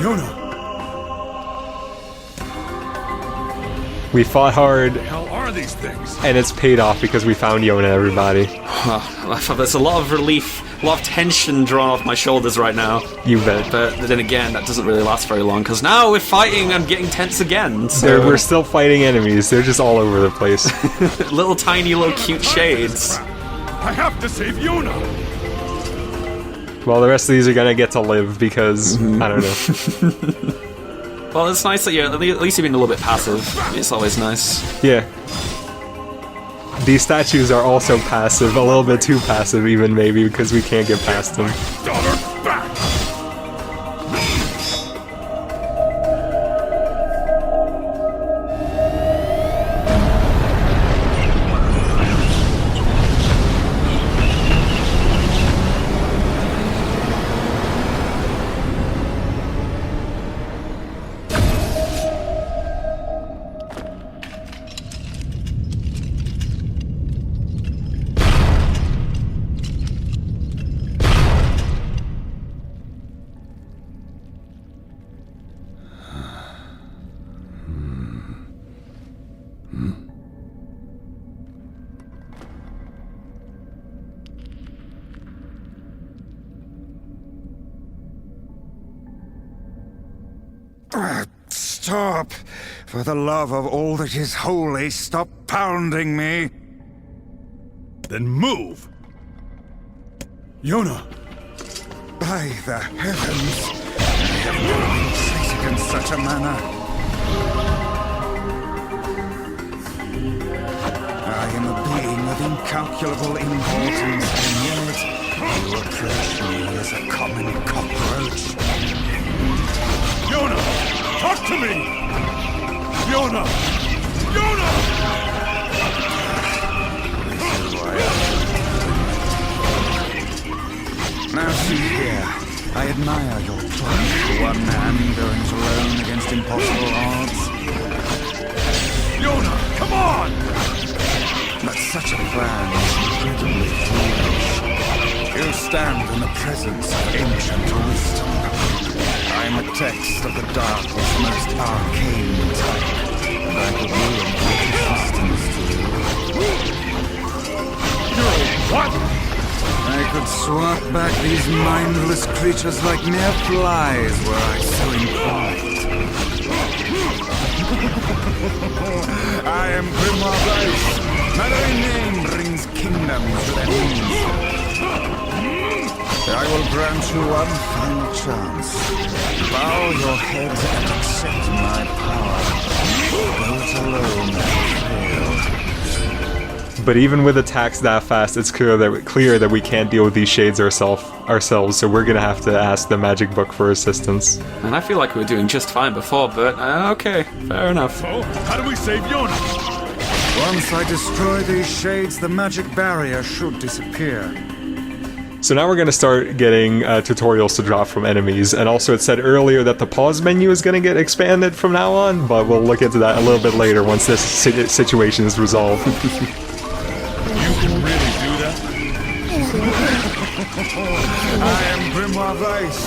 Yona! We fought hard, What the hell are these things? and it's paid off because we found Yona, everybody. There's a lot of relief, a lot of tension drawn off my shoulders right now. You bet. But then again, that doesn't really last very long, because now we're fighting and getting tense again. So We're still fighting enemies. They're just all over the place. little tiny little cute shades. I have to save Yona! Well, the rest of these are gonna get to live because, I don't know. Well, it's nice that at least you're being a little bit passive. It's always nice. Yeah. These statues are also passive, a little bit too passive even maybe, because we can't get past them. Daughter, back! Stop! For the love of all that is holy, stop pounding me! Then move! Yona! By the heavens! I have never been treated in such a manner. I am a being of incalculable importance, and yet you approach me as a common cockroach. Yona! Talk to me! Yona! Yona! Now see here, I admire your pluck for one man going alone against impossible odds. Yona! Come on! But such a plan is incredibly foolish. You stand in the presence of ancient wisdom. I am a text of the darkest, most arcane type, and I could ruin your existence to you. What? I could swat back these mindless creatures like mere flies were I so inclined. I am Grimoire Rice. My very name brings kingdoms to their knees. I will grant you one final chance. Bow your heads and accept my power. Those alone have failed. But even with attacks that fast, it's clear that we can't deal with these shades ourselves, so we're gonna have to ask the magic book for assistance. And I feel like we were doing just fine before, but okay, fair enough. So, how do we save Yona? Once I destroy these shades, the magic barrier should disappear. So now we're gonna start getting tutorials to drop from enemies, and also it said earlier that the pause menu is gonna get expanded from now on, but we'll look into that a little bit later once this situation is resolved. You can really do that? I am Grimoire Rice.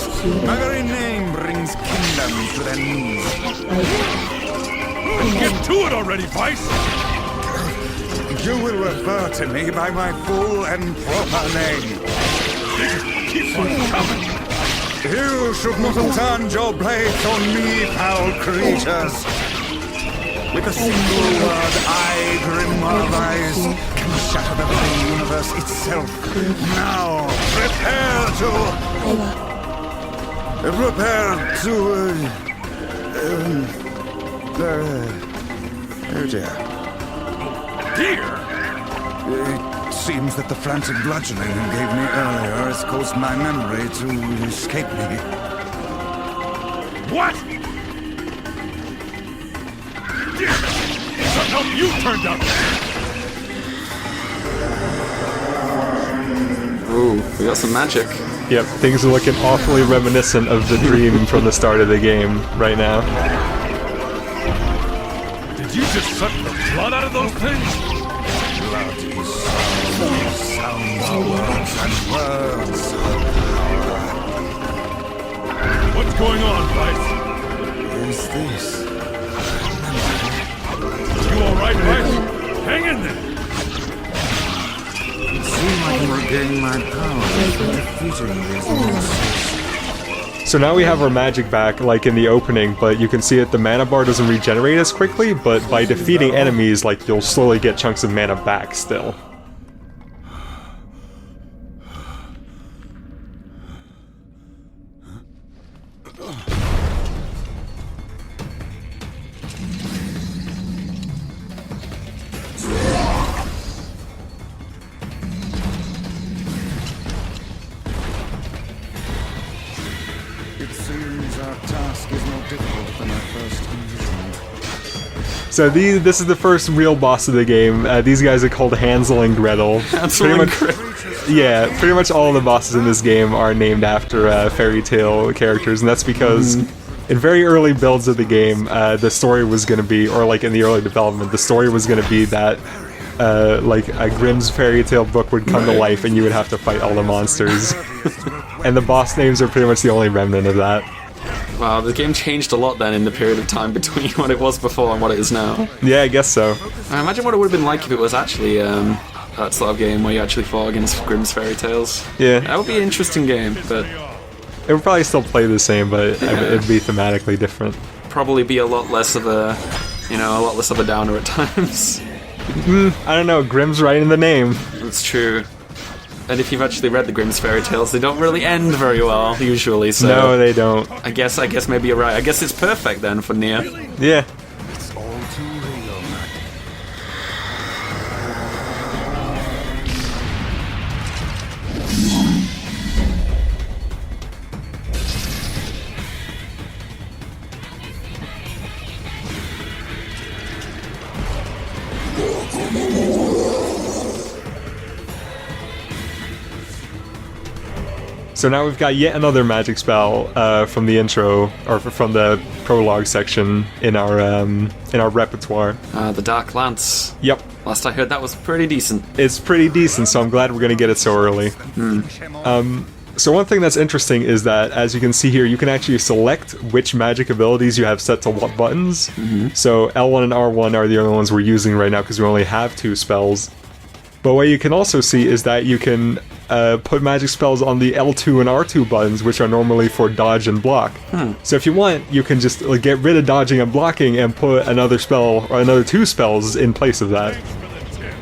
My very name brings kingdoms to their knees. Get to it already, Vice! You will refer to me by my full and proper name. They just keep on coming! You should not have turned your blades on me, foul creatures. With a single word, I, Grimoire Rice, can shatter the very universe itself. Now, prepare to... oh dear. Dear! It seems that the frantic bludgeoning you gave me earlier has caused my memory to escape me. What? Dear! Somehow you turned out! Ooh, we got some magic. Yep, things are looking awfully reminiscent of the dream from the start of the game right now. Did you just suck the blood out of those things? Blood is sounds are words and words are power. What's going on, Vice? Who's this? You alright, Vice? Hang in there! It seemed like I'm regaining my powers from defeating these monsters. So now we have our magic back, like in the opening, but you can see that the mana bar doesn't regenerate as quickly, but by defeating enemies, like, you'll slowly get chunks of mana back still. It seems our task is more difficult than I first envisioned. So this is the first real boss of the game. These guys are called Hansel and Gretel. Hansel and Gretel. Yeah, pretty much all the bosses in this game are named after fairy tale characters, and that's because in very early builds of the game, the story was going to be, or like in the early development, the story was going to be that like a Grimm's fairy tale book would come to life and you would have to fight all the monsters. And the boss names are pretty much the only remnant of that. Wow, the game changed a lot then in the period of time between what it was before and what it is now. Yeah, I guess so. I imagine what it would have been like if it was actually that sort of game where you actually fought against Grimm's fairy tales. Yeah. That would be an interesting game, but It would probably still play the same, but it'd be thematically different. probably be a lot less of a, a lot less of a downer at times. I don't know, Grimm's right in the name. That's true. And if you've actually read the Grimm's fairy tales, they don't really end very well, usually, so... No, they don't. I guess maybe you're right. I guess it's perfect then for NieR. Yeah. It's all too real, Matt. So now we've got yet another magic spell from the intro, or from the prologue section in our repertoire. The Dark Lance. Yep, Last I heard, that was pretty decent. it's pretty decent, so I'm glad we're gonna get it so early. So one thing that's interesting is that, as you can see here, you can actually select which magic abilities you have set to what buttons. So L1 and R1 are the only ones we're using right now because we only have 2 spells. But what you can also see is that you can put magic spells on the L2 and R2 buttons, which are normally for dodge and block. So if you want, you can just get rid of dodging and blocking and put another spell, or another 2 spells in place of that.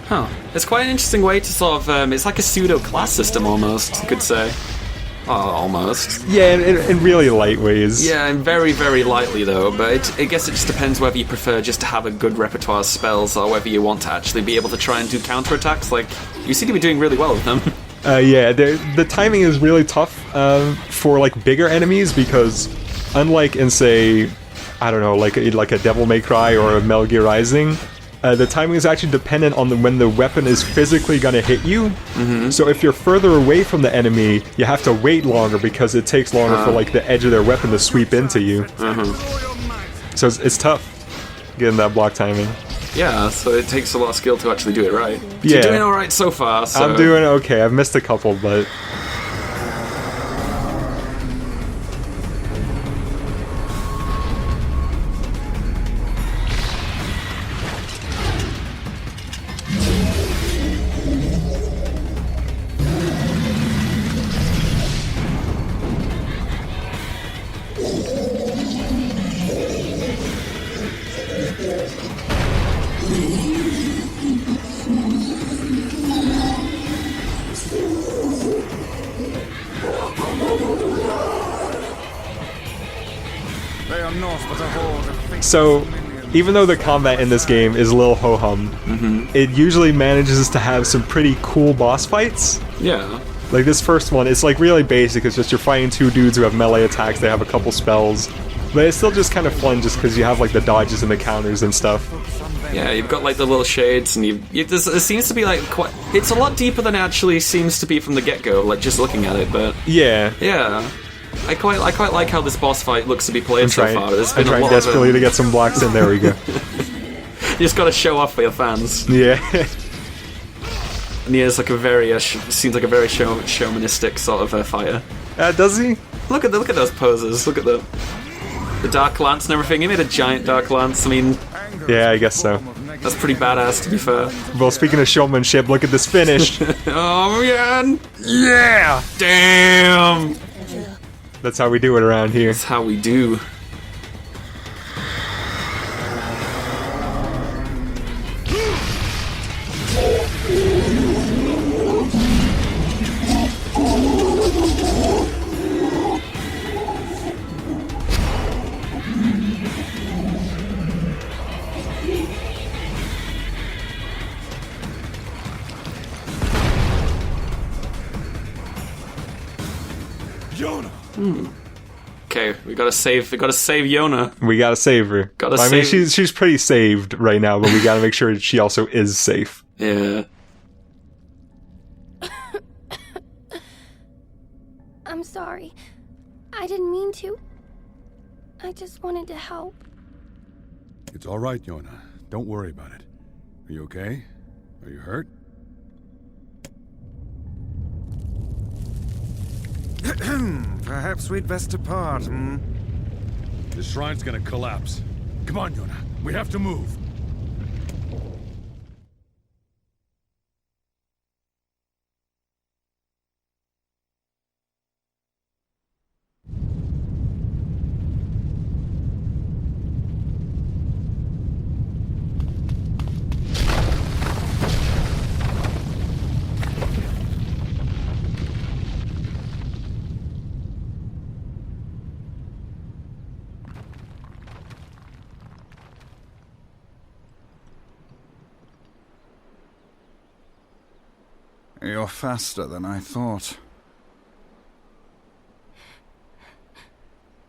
Huh. It's quite an interesting way to sort of, it's like a pseudo-class system almost, you could say. Oh, almost. Yeah, in really light ways. Yeah, and very, very lightly though, but I guess it just depends whether you prefer just to have a good repertoire of spells or whether you want to actually be able to try and do counterattacks. Like, you seem to be doing really well with them. Yeah, the timing is really tough for like bigger enemies because, unlike in say, I don't know, like a Devil May Cry or a Metal Gear Rising, the timing is actually dependent on when the weapon is physically gonna hit you. So if you're further away from the enemy, you have to wait longer because it takes longer for like the edge of their weapon to sweep into you. So it's tough getting that block timing. Yeah, so it takes a lot of skill to actually do it right. Yeah. You're doing alright so far, so... I'm doing okay. I've missed a couple, but... They are naught but a horde of faceless So, minions. even though the combat in this game is a little ho-hum, it usually manages to have some pretty cool boss fights. Yeah. Like this first one, it's like really basic, it's just you're fighting 2 dudes who have melee attacks, they have a couple spells. But it's still just kind of fun just because you have like the dodges and the counters and stuff. Yeah, you've got like the little shades, and it seems to be like quite... It's a lot deeper than it actually seems to be from the get-go, like just looking at it, but... Yeah. Yeah. I quite like how this boss fight looks to be played so far. There's I'm been a trying lot desperately of to get some blocks in, there we go. You just gotta show off for your fans. Yeah. NieR's like a very, seems like a very showmanistic sort of fighter. Does he? A Look at those poses. Look at the dark lance and everything. He made a giant dark lance. I mean, Yeah, I guess so. that's pretty badass, to be fair. Well, speaking of showmanship, look at this finish. Oh man! Yeah! Damn! That's how we do it around here. That's how we do. Yona! Okay, we gotta save Yona. We gotta save her. I mean, she's pretty saved right now, but we gotta make sure she also is safe. Yeah. I'm sorry. I didn't mean to. I just wanted to help. It's all right, Yona. Don't worry about it. Are you okay? Are you hurt? Perhaps we'd best depart, hmm? The shrine's gonna collapse. Come on, Yona. We have to move. You're faster than I thought.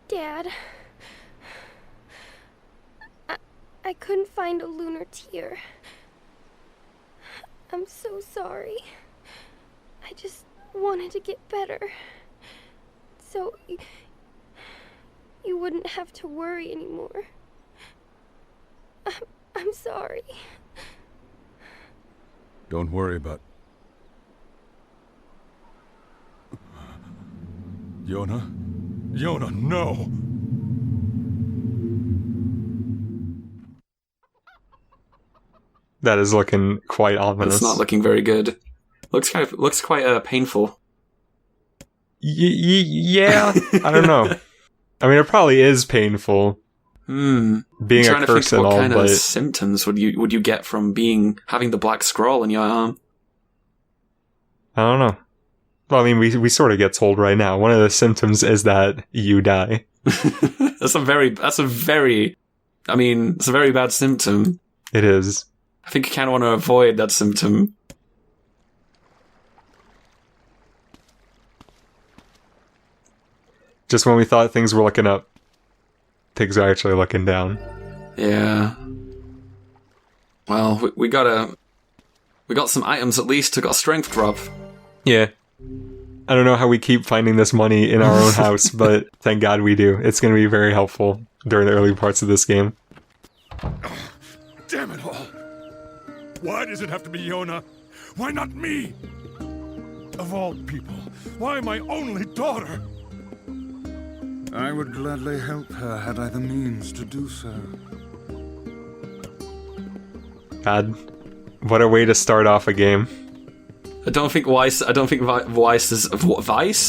Dad. I couldn't find a lunar tear. I'm so sorry. I just wanted to get better. So you wouldn't have to worry anymore. I'm sorry. Don't worry about... Yona? Yona, no! That is looking quite ominous. It's not looking very good. Looks quite painful. Yeah, I don't know. I mean, it probably is painful. Being I'm a curse and all, what kind but of symptoms would you get from having the black scroll in your arm? I don't know. Well, I mean, we sort of get told right now. One of the symptoms is that you die. It's a very bad symptom. It is. I think you kind of want to avoid that symptom. Just when we thought things were looking up, things are actually looking down. Yeah. Well, we got some items at least. We got a strength drop. Yeah. I don't know how we keep finding this money in our own house, but thank God we do. It's going to be very helpful during the early parts of this game. Damn it all! Why does it have to be Yona? Why not me? Of all people, why my only daughter? I would gladly help her had I the means to do so. God, what a way to start off a game. I don't think Weiss is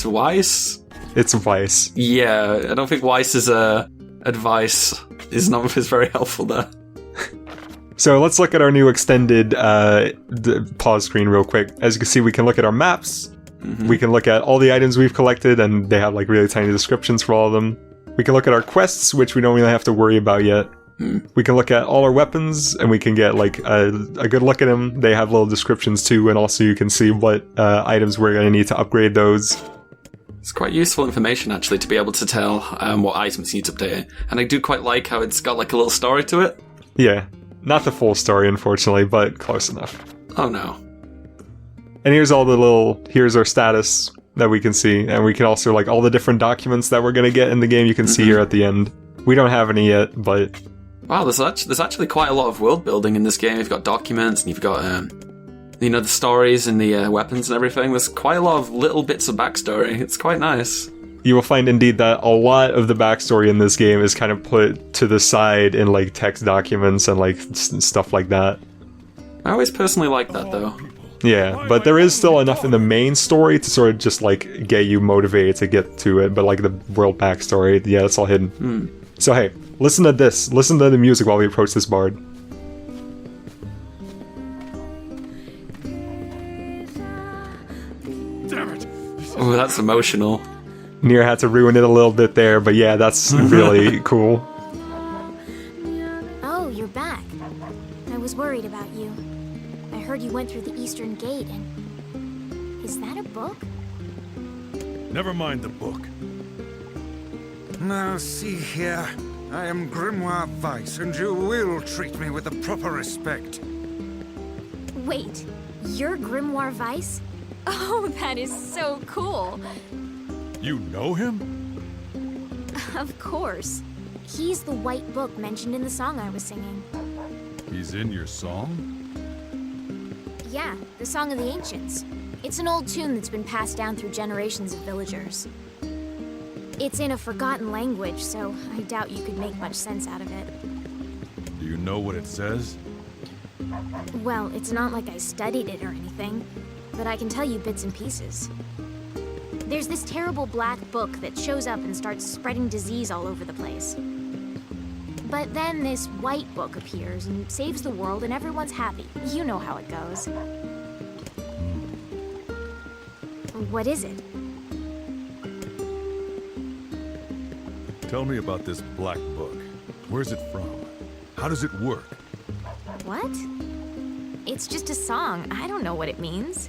Weiss. It's Weiss. Yeah, I don't think Weiss's advice is very helpful there. So let's look at our new extended pause screen real quick. As you can see, we can look at our maps. Mm-hmm. We can look at all the items we've collected, and they have like really tiny descriptions for all of them. We can look at our quests, which we don't really have to worry about yet. We can look at all our weapons, and we can get like a good look at them. They have little descriptions too, and also you can see what items we're going to need to upgrade those. It's quite useful information, actually, to be able to tell what items you need to update. And I do quite like how it's got like a little story to it. Yeah, not the full story, unfortunately, but close enough. Oh no. And here's here's our status that we can see, and we can also like all the different documents that we're going to get in the game. You can see here at the end. We don't have any yet, but... Wow, there's actually quite a lot of world building in this game. You've got documents, and you've got, the stories and the weapons and everything. There's quite a lot of little bits of backstory. It's quite nice. you will find indeed that a lot of the backstory in this game is kind of put to the side in like text documents and like stuff like that. I always personally like that though. Yeah, but there is still enough in the main story to sort of just like get you motivated to get to it, but like the world backstory, yeah, that's all hidden. So hey, listen to this. Listen to the music while we approach this bard. Damn it! Oh, that's emotional. NieR had to ruin it a little bit there, but yeah, that's really cool. Oh, you're back. I was worried about you. I heard you went through the Eastern Gate and... Is that a book? Never mind the book. Now, see here. I am Grimoire Weiss, and you will treat me with the proper respect. Wait, you're Grimoire Weiss? Oh, that is so cool. You know him? Of course. He's the white book mentioned in the song I was singing. He's in your song? Yeah, the Song of the Ancients. It's an old tune that's been passed down through generations of villagers. It's in a forgotten language, so I doubt you could make much sense out of it. Do you know what it says? Well, it's not like I studied it or anything, but I can tell you bits and pieces. There's this terrible black book that shows up and starts spreading disease all over the place. But then this white book appears and saves the world and everyone's happy. You know how it goes. What is it? Tell me about this black book. Where's it from? How does it work? What? It's just a song. I don't know what it means.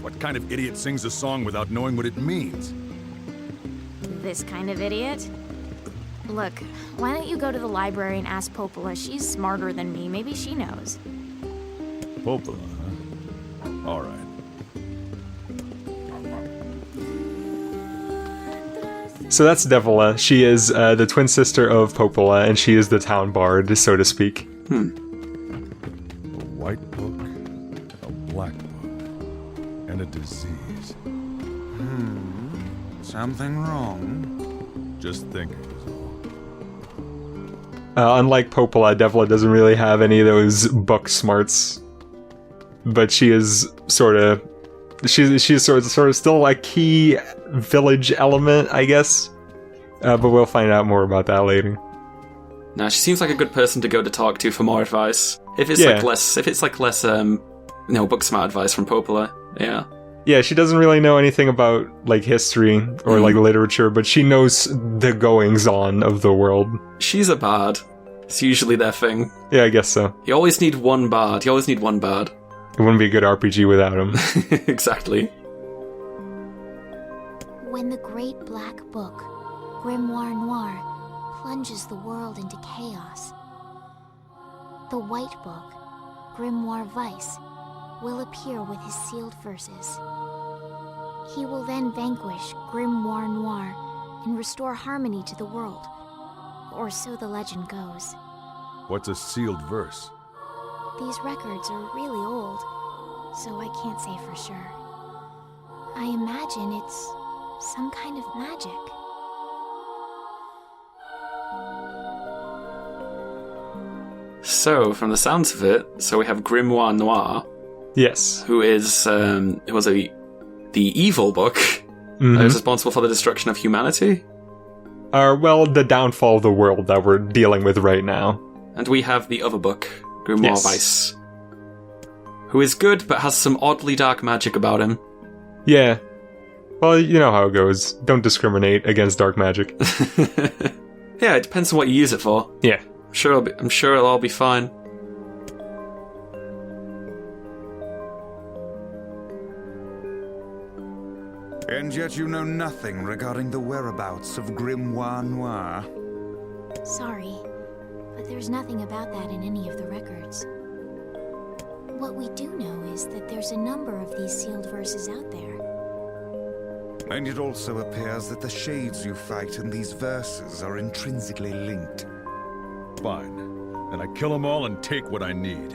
What kind of idiot sings a song without knowing what it means? This kind of idiot? Look, why don't you go to the library and ask Popola? She's smarter than me. Maybe she knows. Popola, huh? All right. So that's Devila. She is the twin sister of Popola, and she is the town bard, so to speak. A white book, a black book, and a disease. Something wrong? Just thinking is all. Unlike Popola, Devila doesn't really have any of those book smarts. But she is sort of... She's sort of still a key village element, I guess. But we'll find out more about that later. Nah, she seems like a good person to go to talk to for more advice. If it's like less book smart advice from Popola, yeah. Yeah, she doesn't really know anything about like history or like literature, but she knows the goings on of the world. She's a bard. It's usually their thing. Yeah, I guess so. You always need one bard. It wouldn't be a good RPG without him. Exactly. When the great black book, Grimoire Noir, plunges the world into chaos, the white book, Grimoire Weiss, will appear with his sealed verses. He will then vanquish Grimoire Noir and restore harmony to the world. Or so the legend goes. What's a sealed verse? These records are really old, so I can't say for sure. I imagine it's some kind of magic. So, from the sounds of it, we have Grimoire Noir, Yes. who is the evil book that is responsible for the destruction of humanity. Well, the downfall of the world that we're dealing with right now. And we have the other book, Grimoire Weiss, who is good but has some oddly dark magic about him. Yeah. Well, you know how it goes. Don't discriminate against dark magic. Yeah, it depends on what you use it for. Yeah. I'm sure it'll all be fine. And yet you know nothing regarding the whereabouts of Grimoire Noir. Sorry, but there's nothing about that in any of the records. What we do know is that there's a number of these sealed verses out there. And it also appears that the shades you fight in these verses are intrinsically linked. Fine. Then I kill them all and take what I need.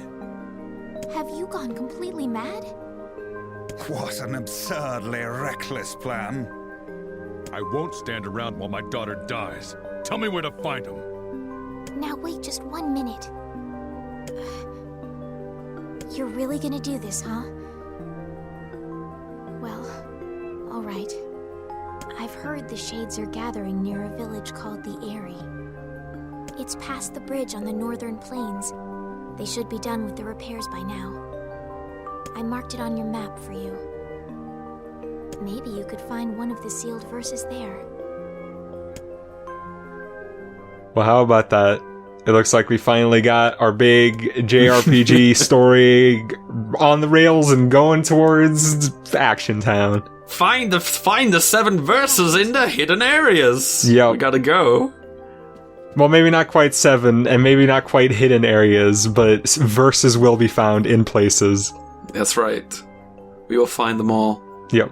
Have you gone completely mad? What an absurdly reckless plan. I won't stand around while my daughter dies. Tell me where to find him. Now wait just 1 minute. You're really gonna do this, huh? Well, alright. I've heard the Shades are gathering near a village called the Eyrie. It's past the bridge on the northern plains. They should be done with the repairs by now. I marked it on your map for you. Maybe you could find one of the sealed verses there. Well, how about that? It looks like we finally got our big JRPG story on the rails and going towards Action Town. Find the 7 verses in the hidden areas. Yep. We gotta go. Well, maybe not quite 7, and maybe not quite hidden areas, but verses will be found in places. That's right. We will find them all. Yep.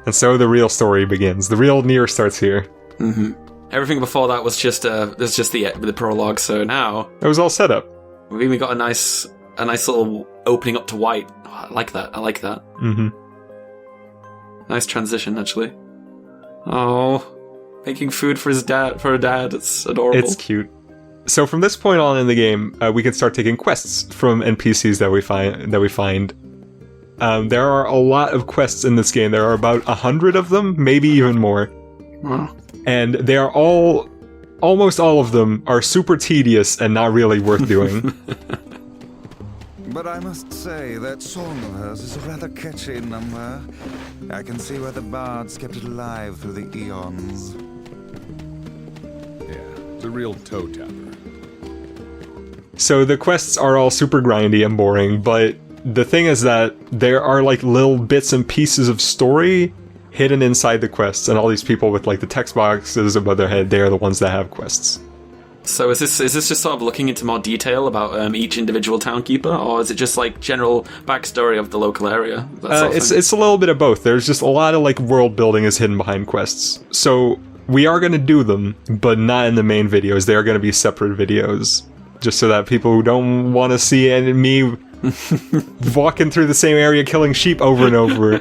And so the real story begins. The real NieR starts here. Mm-hmm. Everything before that was just the prologue. So now It was all set up. we've even got a nice little opening up to white. Oh, I like that. Mm-hmm. Nice transition, actually. Oh, making food for her dad. It's adorable. It's cute. So from this point on in the game, we can start taking quests from NPCs that we find. There are a lot of quests in this game. There are about 100 of them, maybe even more. Wow. And they are almost all of them are super tedious and not really worth doing. But I must say, that song of hers is a rather catchy number. I can see why the bards kept it alive through the eons. Yeah, it's a real toe tapper. So the quests are all super grindy and boring, but the thing is that there are like little bits and pieces of story hidden inside the quests, and all these people with like the text boxes above their head, they are the ones that have quests. So is this just sort of looking into more detail about each individual townkeeper, or is it just like general backstory of the local area? That sort of thing? It's a little bit of both. There's just a lot of like world building is hidden behind quests. So we are going to do them, but not in the main videos. They are going to be separate videos, just so that people who don't want to see me walking through the same area killing sheep over and over,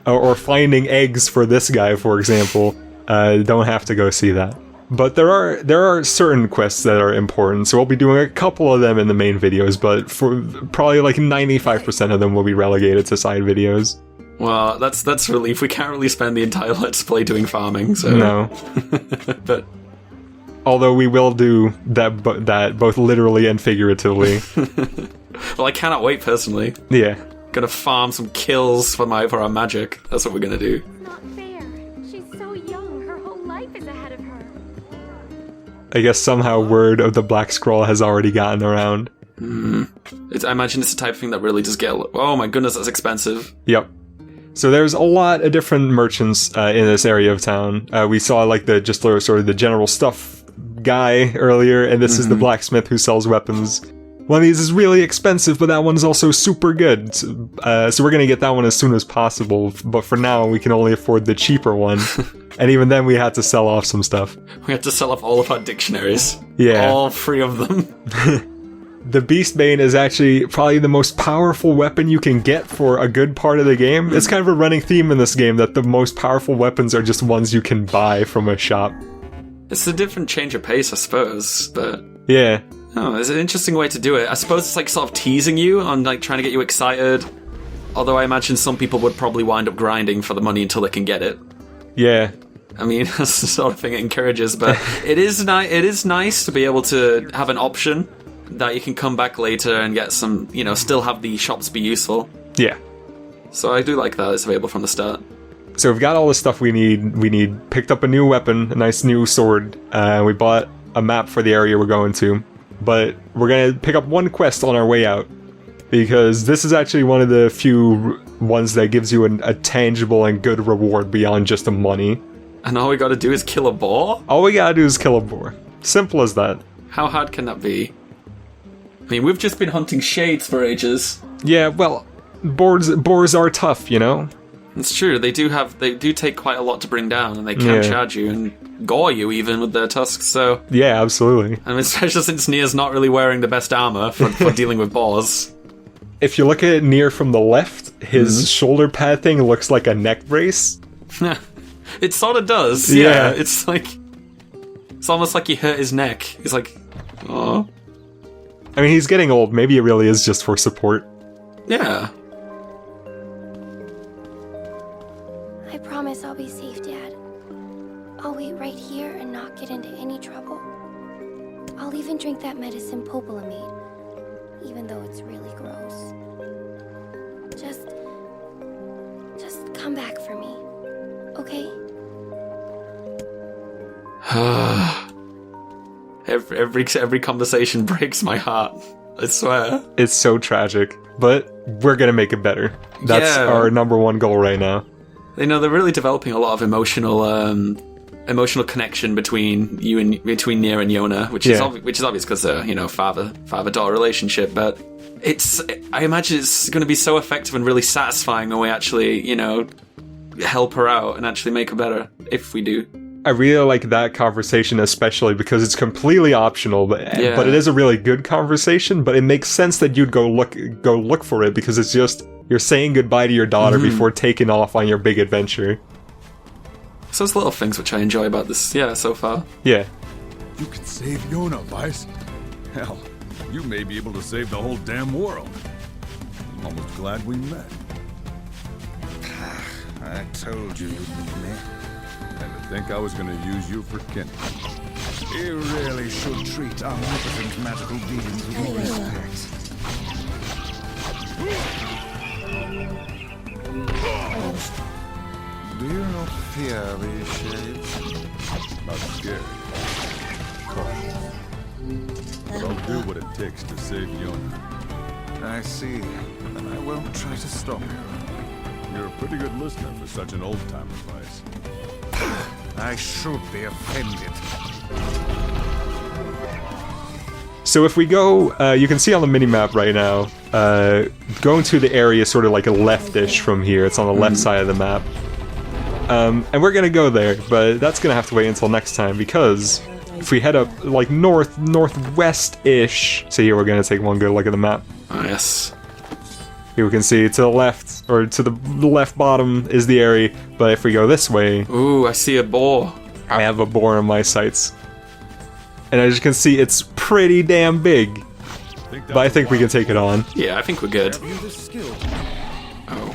or finding eggs for this guy, for example, don't have to go see that. But there are certain quests that are important, so we'll be doing a couple of them in the main videos, but for probably like 95% of them will be relegated to side videos. Well, that's relief. We can't really spend the entire Let's Play doing farming, so... No. But... Although we will do that both literally and figuratively. Well, I cannot wait, personally. Yeah. Gonna farm some kills for our magic. That's what we're gonna do. It's not fair. She's so young. Her whole life is ahead of her. I guess somehow word of the Black Scroll has already gotten around. I imagine it's the type of thing that really does get... Oh my goodness, that's expensive. Yep. So there's a lot of different merchants in this area of town. We saw like the general stuff guy earlier, and this is the blacksmith who sells weapons. One of these is really expensive, but that one's also super good. So we're gonna get that one as soon as possible, but for now we can only afford the cheaper one. And even then we had to sell off some stuff. We had to sell off all of our dictionaries. Yeah. All 3 of them. The Beastbane is actually probably the most powerful weapon you can get for a good part of the game. It's kind of a running theme in this game that the most powerful weapons are just ones you can buy from a shop. It's a different change of pace, I suppose, but... Yeah. Oh, it's an interesting way to do it. I suppose it's like sort of teasing you on like trying to get you excited. Although I imagine some people would probably wind up grinding for the money until they can get it. Yeah. I mean, that's the sort of thing it encourages, but it is nice to be able to have an option that you can come back later and get some, still have the shops be useful. Yeah. So I do like that it's available from the start. So we've got all the stuff we need. Picked up a new weapon, a nice new sword. We bought a map for the area we're going to. But we're going to pick up one quest on our way out, because this is actually one of the few ones that gives you a tangible and good reward beyond just the money. And all we gotta do is kill a boar? All we gotta do is kill a boar. Simple as that. How hard can that be? I mean, we've just been hunting shades for ages. Yeah, well, boars are tough, you know? It's true, they do take quite a lot to bring down, and they can charge you and gore you even with their tusks, so... Yeah, absolutely. I mean, especially since NieR's not really wearing the best armor for dealing with boars. If you look at NieR from the left, his shoulder pad thing looks like a neck brace. It sort of does. Yeah. It's like it's almost like he hurt his neck. He's like, oh. I mean, he's getting old. Maybe it really is just for support. Yeah. I promise I'll be safe, Dad. I'll wait right here and not get into any trouble. I'll even drink that medicine Popola made, even though it's really gross. Just come back for me, okay? every conversation breaks my heart. I swear. It's so tragic, but we're gonna make it better. That's our number one goal right now. You know, they're really developing a lot of emotional connection between NieR and Yona, which is obvious because father-daughter relationship. But I imagine it's going to be so effective and really satisfying when we actually help her out and actually make her better if we do. I really like that conversation, especially because it's completely optional, but it is a really good conversation. But it makes sense that you'd go look for it because it's just you're saying goodbye to your daughter before taking off on your big adventure. So those little things which I enjoy about this, so far. Yeah. You can save Yona, Vice. Hell, you may be able to save the whole damn world. I'm almost glad we met. I told you you'd need me. And to think I was gonna use you for kin. You really should treat omnipotent magical beings with more respect. Do you not fear these shades? Not scared. Cautious. But I'll do what it takes to save Yona. I see. Then I won't try to stop you. You're a pretty good listener for such an old-timer, Vice. I should be offended. So if we go, you can see on the minimap right now, going to the area is sort of like a leftish from here. It's on the left side of the map. And we're gonna go there, but that's gonna have to wait until next time, because if we head up, like, northwest-ish... So here, we're gonna take one good look at the map. Oh, yes. Here we can see to the left, or to the left bottom is the area, but if we go this way... Ooh, I see a boar. I have a boar in my sights. And as you can see, it's pretty damn big. But I think we can take it on. Yeah, I think we're good. Oh.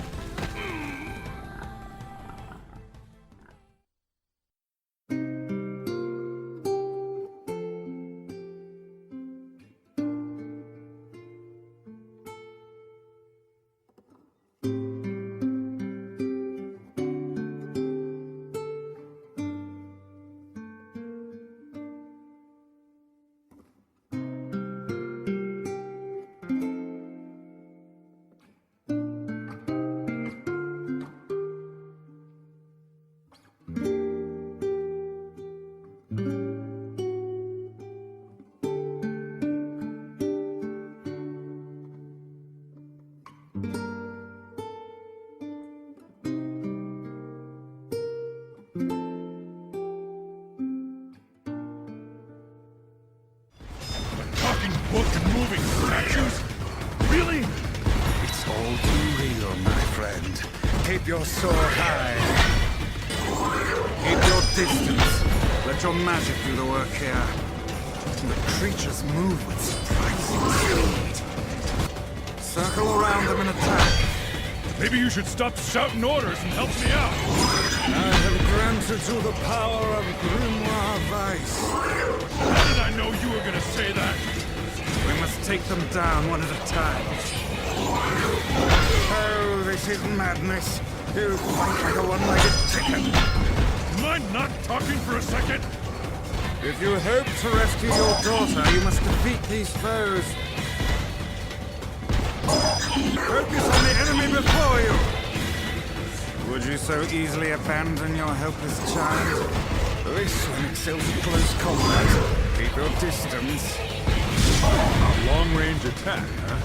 Book and moving statues? Really? It's all too real, my friend. Keep your sword high. Keep your distance. Let your magic do the work here. The creatures move with surprising speed. Circle around them and attack. Maybe you should stop shouting orders and help me out. I have granted to the power of Grimoire Vice. How did I know you were gonna say that? We must take them down one at a time. Oh, this is madness. You fight like a one-legged chicken. Mind not talking for a second? If you hope to rescue your daughter, you must defeat these foes. Focus on the enemy before you. Would you so easily abandon your helpless child? This one excels in close combat. Keep your distance. A long-range attack, huh?